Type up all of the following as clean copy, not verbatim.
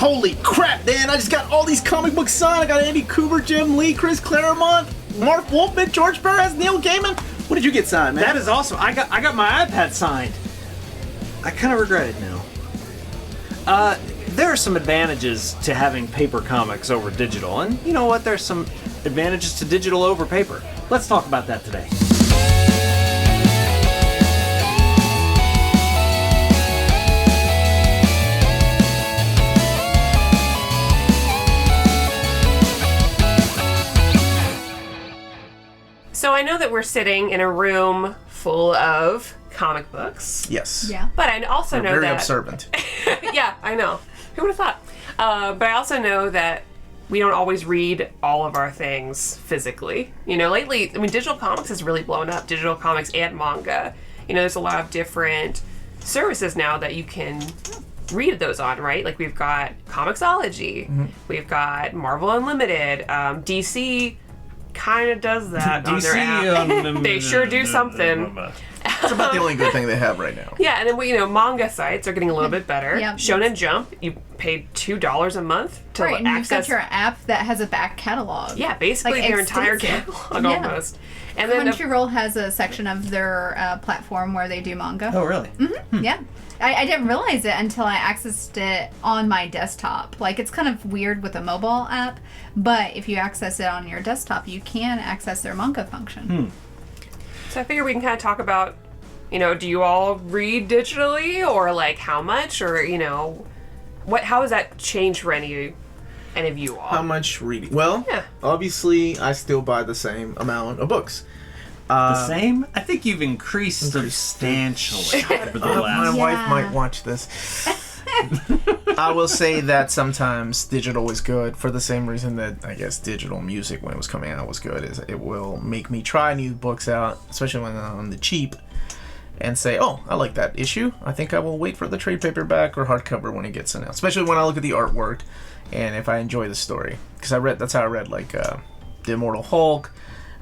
Holy crap, Dan! I just got all these comic books signed. I got Andy Cooper, Jim Lee, Chris Claremont, Mark Wolfman, George Perez, Neil Gaiman. What did you get signed, man? That is awesome. I got my iPad signed. I kind of regret it now. There are some advantages to having paper comics over digital, and you know what? There's some advantages to digital over paper. Let's talk about that today. So I know that we're sitting in a room full of comic books. Yes. Yeah. But I also know very that... observant. Yeah, I know. Who would have thought? But I also know that we don't always read all of our things physically. You know, lately, I mean, digital comics has really blown up. Digital comics and manga. You know, there's a lot of different services now that you can read those on, right? Like we've got Comixology. We've got Marvel Unlimited. DC kind of does that on their app. They sure do something. It's about the only good thing they have right now. Yeah, and then manga sites are getting a little bit better. Yeah. Shonen Jump, you pay $2 a month to Right, and you've access. got your app that has a back catalog. Yeah, basically Like, their entire extensive. catalog Yeah. almost. And then Crunchyroll has a section of their platform where they do manga. Oh, really? Yeah. I didn't realize it until I accessed it on my desktop. Like, it's kind of weird with a mobile app, but if you access it on your desktop, you can access their manga function. So I figure we can kind of talk about, do you all read digitally, or like how much, or how has that changed for any of you all? How much reading? Well, Yeah. obviously, I still buy the same amount of books. The same? I think you've increased substantially over the My last... wife might watch this. I will say that sometimes digital is good for the same reason that I guess digital music when it was coming out was good. Is it will make me try new books out, especially when they're on the cheap, and say, oh, I like that issue. I think I will wait for the trade paperback or hardcover when it gets announced. Especially when I look at the artwork and if I enjoy the story, because that's how I read like the Immortal Hulk,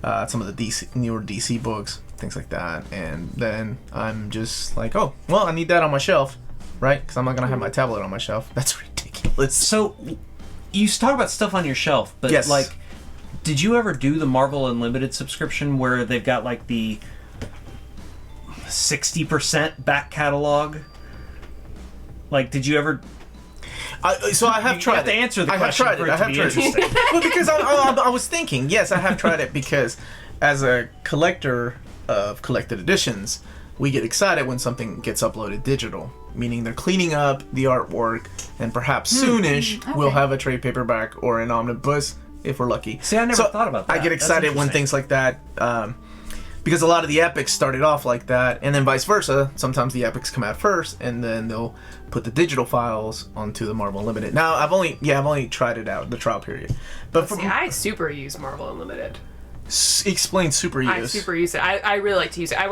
some of the newer DC books, things like that, and then I'm just like, oh, well, I need that on my shelf. Right? Because I'm not going to have my tablet on my shelf. That's ridiculous. So, you talk about stuff on your shelf, but Yes. like, did you ever do the Marvel Unlimited subscription where they've got like the 60% back catalog? Like, did you ever... I have tried You have to answer the question for it to be interesting. Well, because I was thinking, yes, I have tried it because as a collector of collected editions, we get excited when something gets uploaded digital, meaning they're cleaning up the artwork, and perhaps soonish we'll have a trade paperback or an omnibus if we're lucky. See, I never thought about that. I get That's excited when interesting. things like that, because a lot of the epics started off like that, and then vice versa. Sometimes the epics come out first, and then they'll put the digital files onto the Marvel Unlimited. Now, I've only tried it out, the trial period. But See, I super use Marvel Unlimited. Explain super use. I super use it. I really like to use it. I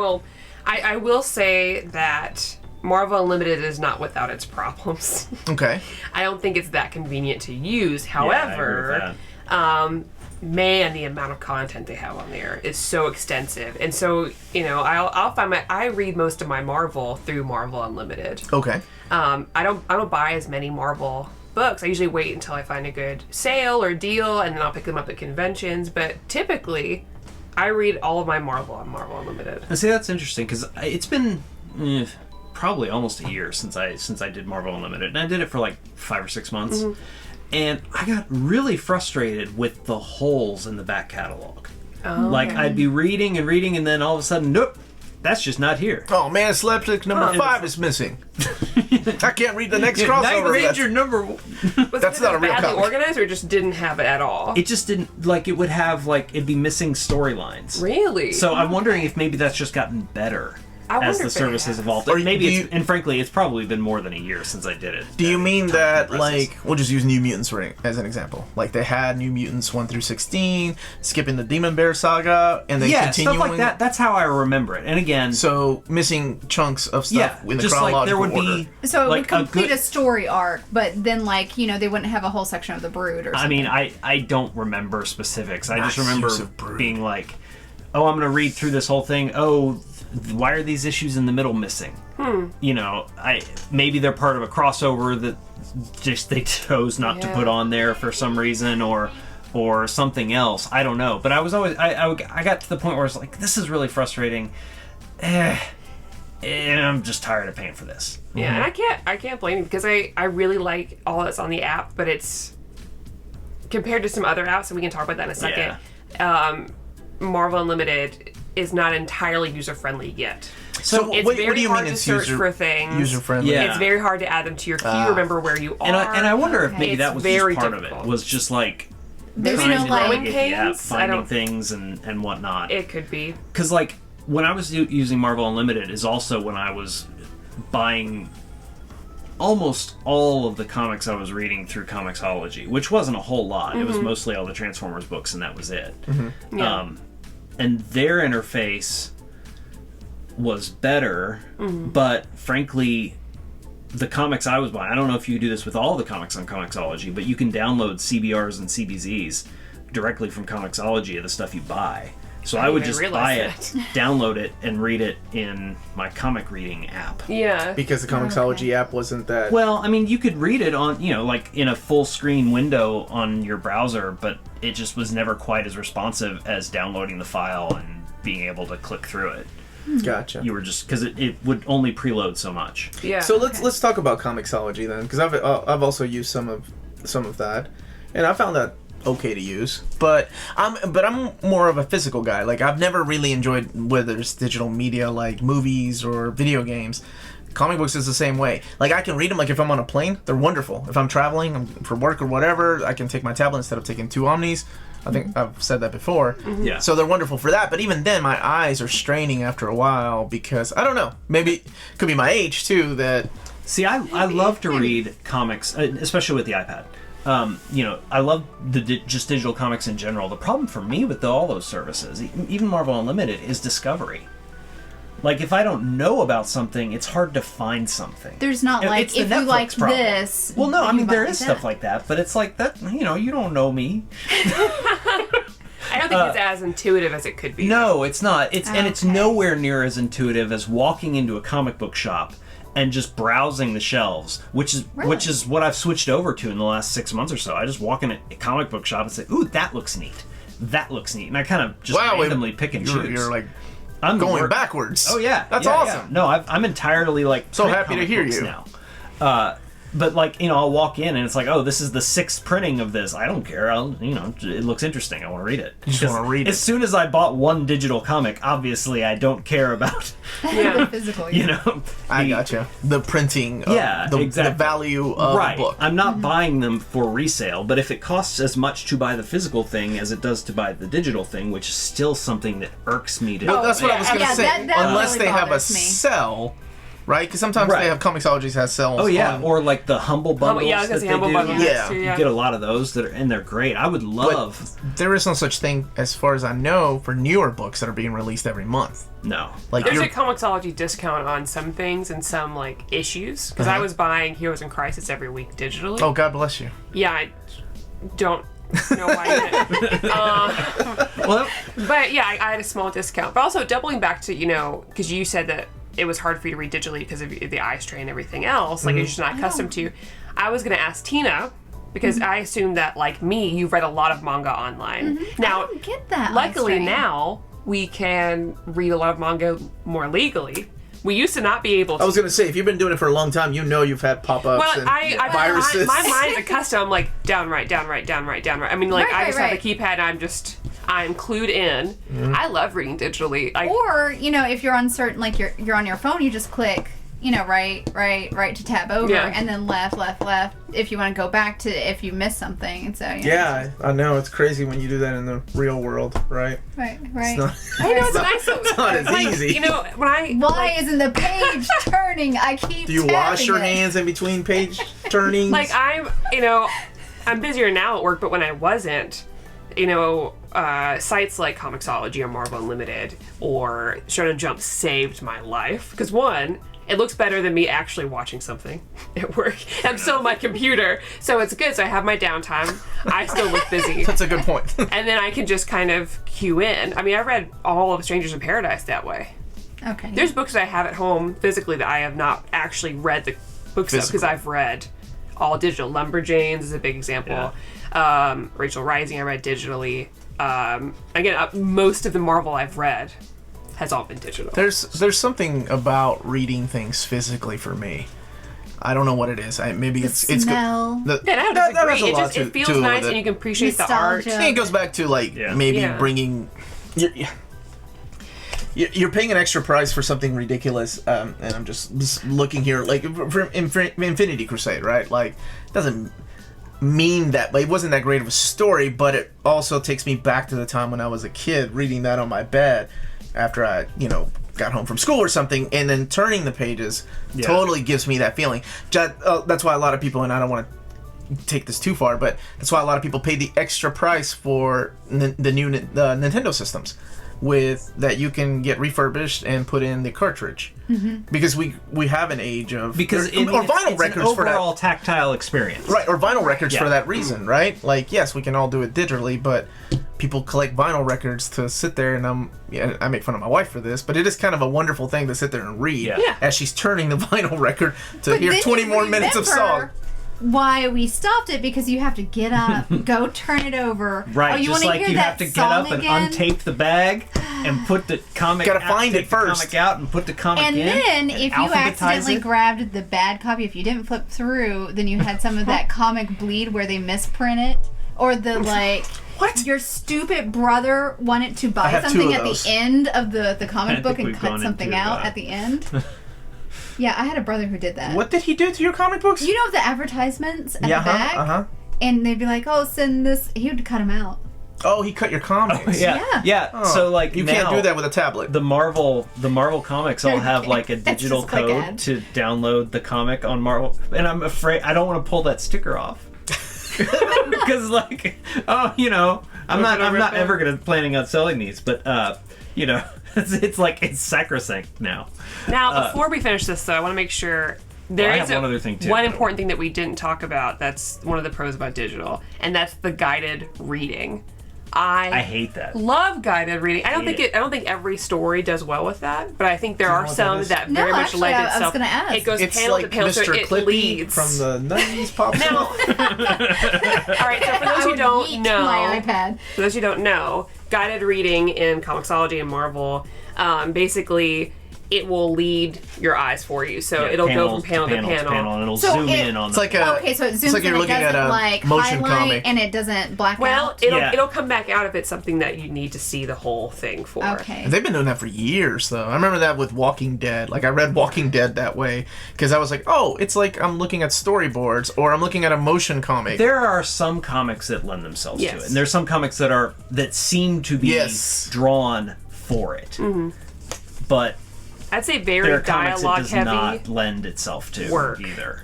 will say that Marvel Unlimited is not without its problems. Okay. I don't think it's that convenient to use. I agree However, with man, the amount of content they have on there is so extensive. And so, I'll find I read most of my Marvel through Marvel Unlimited. Okay. I don't buy as many Marvel books. I usually wait until I find a good sale or deal, and then I'll pick them up at conventions. But typically, I read all of my Marvel on Marvel Unlimited. And see, that's interesting because it's been probably almost a year since I did Marvel Unlimited, and I did it for like 5 or 6 months, and I got really frustrated with the holes in the back catalog. Oh, Like okay. I'd be reading, and then all of a sudden, nope, that's just not here. Oh man, Slapstick number 5 is missing. I can't read the next crossover. Night Ranger number. Was That's it not a real badly comic. organized, or it just didn't have it at all? It just didn't like it would have like it'd be missing storylines. Really? So I'm wondering if maybe that's just gotten better I as wonder the if it service has has. evolved. Or And maybe do it's, and frankly, it's probably been more than a year since I did it. Do you mean Time that, compresses. like, we'll just use New Mutants as an example. Like, they had New Mutants 1 through 16, skipping the Demon Bear saga, and then continuing... stuff like that. That's how I remember it. And again, So, missing chunks of stuff in the just like there chronological would order. be. So it like would complete good- a story arc, but then, like, they wouldn't have a whole section of the Brood or something. I mean, I don't remember specifics. I just Nice remember use of Brood. being like, oh, I'm going to read through this whole thing. Oh, why are these issues in the middle missing? Maybe they're part of a crossover that just they chose not to Yeah. put on there for some reason, or something else. I don't know. But I was always I got to the point where I was like, this is really frustrating. And I'm just tired of paying for this. Yeah, and I can't blame you because I really like all that's on the app, but it's compared to some other apps, and we can talk about that in a second. Marvel Unlimited is not entirely user friendly yet. So It's what very do you hard mean to it's search for things. user friendly? Yeah. It's very hard to add them to your queue. Remember where you are. And I wonder if maybe It's that was very just part of difficult. it. Was just like There's trying no to like. navigate the app, pains? I finding don't- things and whatnot. It could be. Because like when I was using Marvel Unlimited is also when I was buying almost all of the comics I was reading through Comixology, which wasn't a whole lot. It was mostly all the Transformers books, and that was it. Yeah. And their interface was better, but frankly, the comics I was buying, I don't know if you do this with all the comics on Comixology, but you can download CBRs and CBZs directly from Comixology of the stuff you buy. So I would even just realize buy it, download it, and read it in my comic reading app. Yeah. Because the Comixology app wasn't that. Well, I mean, you could read it on, like in a full screen window on your browser, but it just was never quite as responsive as downloading the file and being able to click through it. Gotcha. You were just because it would only preload so much. Yeah. So let's talk about Comixology then, because I've also used some of that, and I found that okay to use. But I'm more of a physical guy. Like I've never really enjoyed whether it's digital media like movies or video games. Comic books is the same way. Like I can read them. Like if I'm on a plane, they're wonderful. If I'm traveling for work or whatever, I can take my tablet instead of taking two Omnis. I think I've said that before. Yeah. So they're wonderful for that. But even then, my eyes are straining after a while because I don't know. Maybe it could be my age too. That See, I love to read comics, especially with the iPad. I love just digital comics in general. The problem for me with all those services, even Marvel Unlimited, is discovery. Like, if I don't know about something, it's hard to find something. There's not like It's the if you Netflix like problem. this. Well, no, I you mean, might there like is that. stuff like that, but it's like that, you don't know me. I don't think it's as intuitive as it could be. No, it's not. It's Okay. nowhere near as intuitive as walking into a comic book shop and just browsing the shelves, which is what I've switched over to in the last 6 months or so. I just walk in a comic book shop and say, "Ooh, that looks neat. That looks neat," and I kind of just randomly pick and choose. you're like I'm going backwards. Oh yeah, that's yeah, awesome. yeah. No, I'm entirely like So print happy to comic hear books you. now. But like I'll walk in and it's like, oh, this is the 6th printing of this. I don't care. It looks interesting. I want to read it. You just wanna 'Cause read it. As soon as I bought one digital comic, obviously I don't care about Yeah. The physical. I gotcha. The printing. Of Yeah, the exactly. value of right. a book. I'm not buying them for resale, but if it costs as much to buy the physical thing as it does to buy the digital thing, which is still something that irks me to Well, that's what I was gonna Yeah, say. that Unless really they have a bothers me. sell, right? Because sometimes Right. they have Comixologies has sells. Oh yeah, on- or like the Humble Bundles Yeah, I was gonna that say they Humble do. Bundles. Yeah. too, You yeah. get a lot of those and they're great. I would love. there is no such thing, as far as I know, for newer books that are being released every month. No. Like There's you're, a Comixology discount on some things and some like issues because I was buying Heroes in Crisis every week digitally. oh God bless you. Yeah, I don't know why I did. Well, But yeah, I had a small discount. But also doubling back to because you said that it was hard for you to read digitally because of the eye strain and everything else. Like you're just not accustomed to. I was gonna ask Tina because I assumed that like me, you've read a lot of manga online. Now, I don't get that. luckily honestly. now we can read a lot of manga more legally. We used to not be able to. I was gonna say, if you've been doing it for a long time, you've had pop-ups well, and viruses. my mind's accustomed. I'm like down, right. I mean, like I Right, just right, have the keypad. And I'm clued in. I love reading digitally. Or if you're uncertain, like you're on your phone, you just click, right to tab over, Yeah. and then left. If you want to go back to if you missed something, and so Yeah, I know, it's crazy when you do that in the real world, right? right. It's not, I know it's nice. it's not as easy. When I Why isn't the page turning? I keep. Do you wash tapping your it. hands in between page turnings? like I'm busier now at work, but when I wasn't, sites like Comixology or Marvel Unlimited or Shonen Jump saved my life because one, it looks better than me actually watching something at work. I'm still on my computer, so it's good. So I have my downtime. I still look busy. That's a good point. And then I can just kind of cue in. I mean, I read all of Strangers in Paradise that way. Okay. There's books that I have at home physically that I have not actually read the books of because I've read all digital. Lumberjanes is a big example. Rachel Rising I read digitally. Again, most of the Marvel I've read has all been digital. There's something about reading things physically for me. I don't know what it is. Maybe it's smell. I don't disagree. It feels nice, and you can appreciate Nostalgia. the art. It goes back to bringing. You're paying an extra price for something ridiculous, and I'm just looking here, like for Infinity Crusade, right? Like, doesn't mean that, like, it wasn't that great of a story, but it also takes me back to the time when I was a kid reading that on my bed after I, got home from school or something, and then turning the pages totally gives me that feeling. That's why a lot of people, and I don't want to take this too far, but that's why a lot of people pay the extra price for the new Nintendo systems with that you can get refurbished and put in the cartridge, because we have an age of or vinyl records for that overall tactile experience, right? Or vinyl records for that reason, right? Like, yes, we can all do it digitally, but people collect vinyl records to sit there, and I make fun of my wife for this, but it is kind of a wonderful thing to sit there and read as she's turning the vinyl record to hear 20 more minutes of song. Why we stopped it, because you have to get up, go turn it over. Right, Oh, you just want to like hear you that have to get song up again? and untape the bag and put the comic Gotta out, find take it first. the comic out and put the comic And in. then, if you alphabetize accidentally it. grabbed the bad copy, if you didn't flip through, then you had some of that comic bleed where they misprint it. Or the, like, What? your stupid brother wanted to buy have two something of at those. the end of the comic I book think and we've cut gone something into, out at the end. Yeah, I had a brother who did that. What did he do to your comic books? You know the advertisements at the back? Uh-huh. And they'd be like, oh, send this. He would cut them out. Oh, he cut your comics. Yeah. Oh, So like you now, can't do that with a tablet. The Marvel comics all have like a It's digital just like code ad. to download the comic on Marvel, and I'm afraid I don't want to pull that sticker off because like I'm not ever planning on selling these, but it's sacrosanct now. Now, before we finish this, though, I want to make sure there I is have one other thing, too, one though. important thing that we didn't talk about. That's one of the pros about digital, and that's the guided reading. I hate that. Love guided reading. I don't Hate think I don't think every story does well with that, but I think there know are what some that is? that No, very much actually, lend I was itself. gonna ask. It goes It's panel like to panel, so Mr. it Clippy leads. from the 90s pop song. Now, all right. So for those I who would don't yeet know, my iPad. for those who don't know, guided reading in Comixology and Marvel, basically, it will lead your eyes for you. So it'll go from panel to panel. and it'll So zoom it- in on It's the like a. Okay, so it zooms it's like in, you're it looking doesn't at a like motion highlight comic. and it doesn't black Well, out. it'll come back out if it's something that you need to see the whole thing for. Okay. They've been doing that for years, though. I remember that with Walking Dead. Like, I read Walking Dead that way because I was like, oh, it's like I'm looking at storyboards or I'm looking at a motion comic. There are some comics that lend themselves to Yes. it, and there's some comics that seem to be Yes. drawn for it. But I'd say there very are comics it dialogue does heavy. not lend itself to work. either.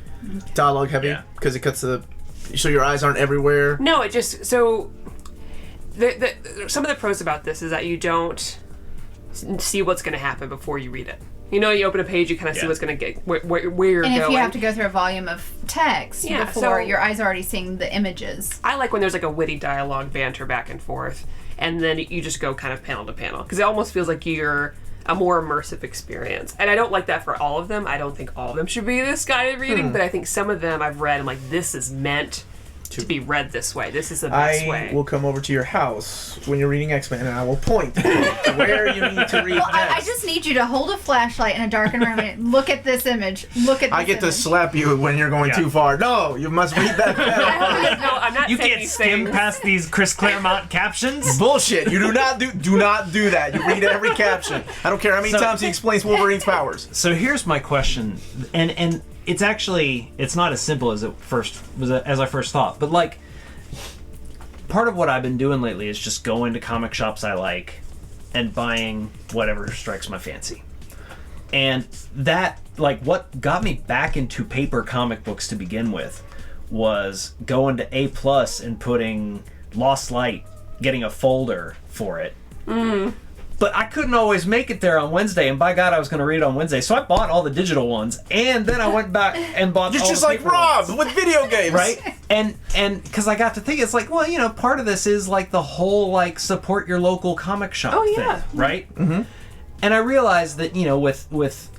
Dialogue heavy Yeah. because it cuts so your eyes aren't everywhere. No, it just so the some of the pros about this is that you don't see what's going to happen before you read it. You open a page, you kind of see Yeah. what's going to get where you're And going. if you have to go through a volume of text Yeah, before so- your eyes are already seeing the images. I like when there's like a witty dialogue banter back and forth, and then you just go kind of panel to panel because it almost feels like you're a more immersive experience. And I don't like that for all of them. I don't think all of them should be this guided reading, but I think some of them I've read, I'm like, this is meant to be read this way. This is the best way. I will come over to your house when you're reading X-Men and I will point to where you need to read Well, I next. just need you to hold a flashlight in a darkened room and look at this image. Look at this I get to image. slap you when you're going Yeah. too far. No, you must read that panel. No, I'm not You saying can't these skim things. past these Chris Claremont captions. Bullshit. You do not do that. You read every caption. I don't care how many So- times he explains Wolverine's powers. So here's my question, and it's not as simple as as I first thought, but like part of what I've been doing lately is just going to comic shops I like and buying whatever strikes my fancy. And that, like, what got me back into paper comic books to begin with was going to A+ and putting Lost Light, getting a folder for it. But I couldn't always make it there on Wednesday, and by God, I was going to read it on Wednesday. So I bought all the digital ones, and then I went back and bought You're all just the like paper Rob ones. with video games. Right? And because I got to think, it's like, well, part of this is like the whole like support your local comic shop Oh, yeah. thing, right? Mm-hmm. And I realized that with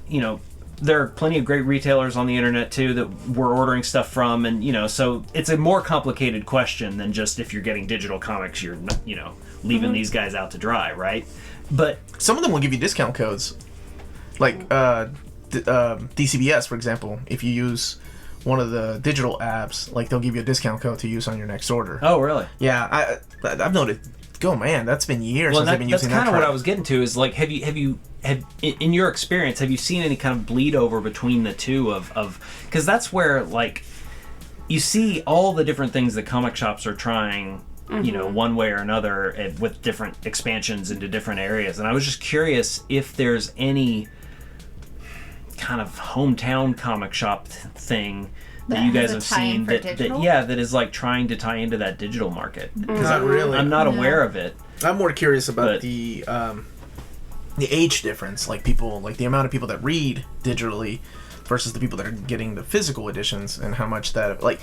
there are plenty of great retailers on the internet too that we're ordering stuff from, and so it's a more complicated question than just if you're getting digital comics, you're leaving these guys out to dry, right? But some of them will give you discount codes, like DCBS, for example. If you use one of the digital apps, like they'll give you a discount code to use on your next order. Oh, really? Yeah, I've noticed. Oh man, that's been years since I've been using that. That's kind of what I was getting to. Is like, have you in your experience, have you seen any kind of bleed over between the two of because that's where like you see all the different things that comic shops are trying, one way or another, with different expansions into different areas. And I was just curious if there's any kind of hometown comic shop thing that you guys have seen that is like trying to tie into that digital market. Not really. I'm not aware of it. I'm more curious about the age difference, like people, like the amount of people that read digitally versus the people that are getting the physical editions, and how much that like.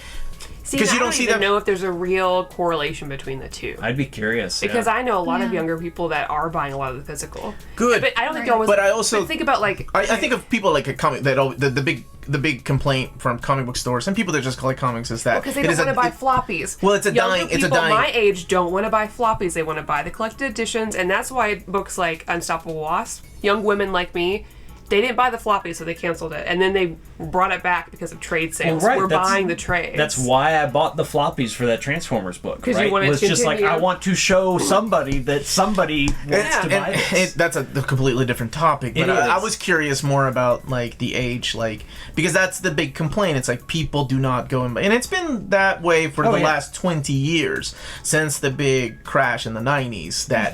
Because you don't even know if there's a real correlation between the two. I'd be curious because I know a lot of younger people that are buying a lot of the physical. Good, but I don't think they're always. But I also think about like I think of people like a comic that the big complaint from comic book stores and people that just collect comics is that because they don't want to buy floppies. Well, it's a dying. My age don't want to buy floppies. They want to buy the collected editions, and that's why books like Unstoppable Wasp, young women like me. They didn't buy the floppy, so they canceled it. And then they brought it back because of trade sales. We're buying the trades. That's why I bought the floppies for that Transformers book. Because you wanted to continue. Just like, I want to show somebody that somebody wants to buy this. That's a completely different topic. But I was curious more about like the age, like because that's the big complaint. It's like people do not go and it's been that way for the last 20 years since the big crash in the 90s that.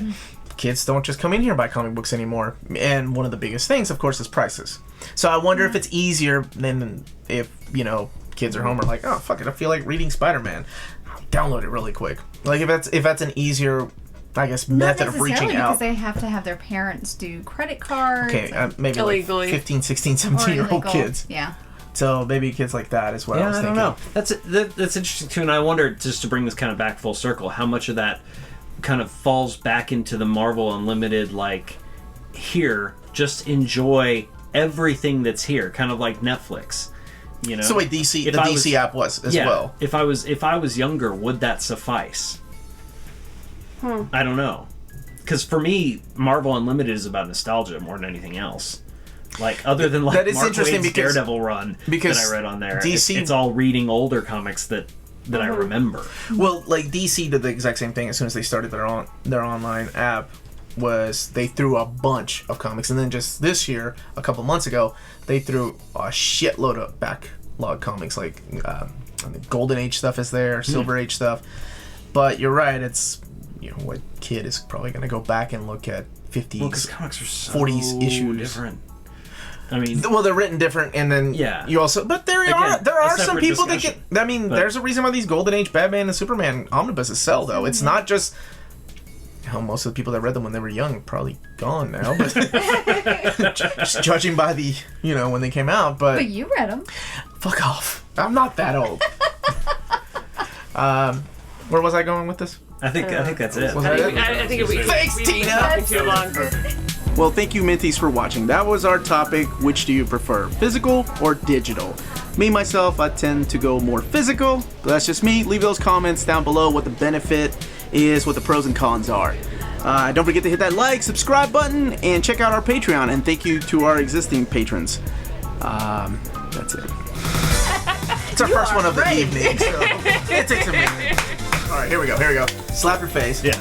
Kids don't just come in here and buy comic books anymore. And one of the biggest things, of course, is prices. So I wonder if it's easier than if, kids are home are like, oh, fuck it, I feel like reading Spider-Man. I'll download it really quick. Like, if that's an easier, I guess, method of reaching out. Because they have to have their parents do credit cards. Okay, maybe illegally. Like 15, 16, 17-year-old kids. Yeah. So maybe kids like that is what I was thinking. I don't know. That's interesting, too. And I wonder, just to bring this kind of back full circle, how much of that kind of falls back into the Marvel Unlimited, like, here, just enjoy everything that's here, kind of like Netflix, So wait, DC app was as well. If I was younger, would that suffice? I don't know, because for me, Marvel Unlimited is about nostalgia more than anything else. Like, other than like that is Mark interesting Waid's Daredevil run that I read on there, it's all reading older comics that I remember. Well, like DC did the exact same thing as soon as they started their online app. Was they threw a bunch of comics, and then just this year, a couple months ago, they threw a shitload of backlog comics. Like Golden Age stuff is there, Silver Age stuff. But you're right, it's what kid is probably going to go back and look at 50s, because comics are so 40s issues. Different. I mean, well, they're written different, and then you also. But there are some people that get. I mean, there's a reason why these Golden Age Batman and Superman omnibuses sell, though. It's not just. Most of the people that read them when they were young are probably gone now, but just judging by the when they came out. But you read them. Fuck off! I'm not that old. Where was I going with this? I think that's it. I think Thanks, Tina. Too long. Well, thank you, Minties, for watching. That was our topic. Which do you prefer, physical or digital? Me, myself, I tend to go more physical, but that's just me. Leave those comments down below what the benefit is, what the pros and cons are. Don't forget to hit that like, subscribe button, and check out our Patreon. And thank you to our existing patrons. That's it. It's our first one of the evening, so it takes a minute. All right, here we go. Slap your face. Yeah.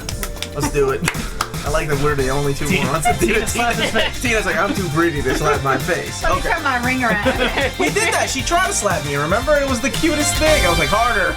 Let's do it. I like that we're the only two ones. Tina's like, I'm too pretty to slap my face. Let me turn my ring around. We did that. She tried to slap me, remember? It was the cutest thing. I was like, harder.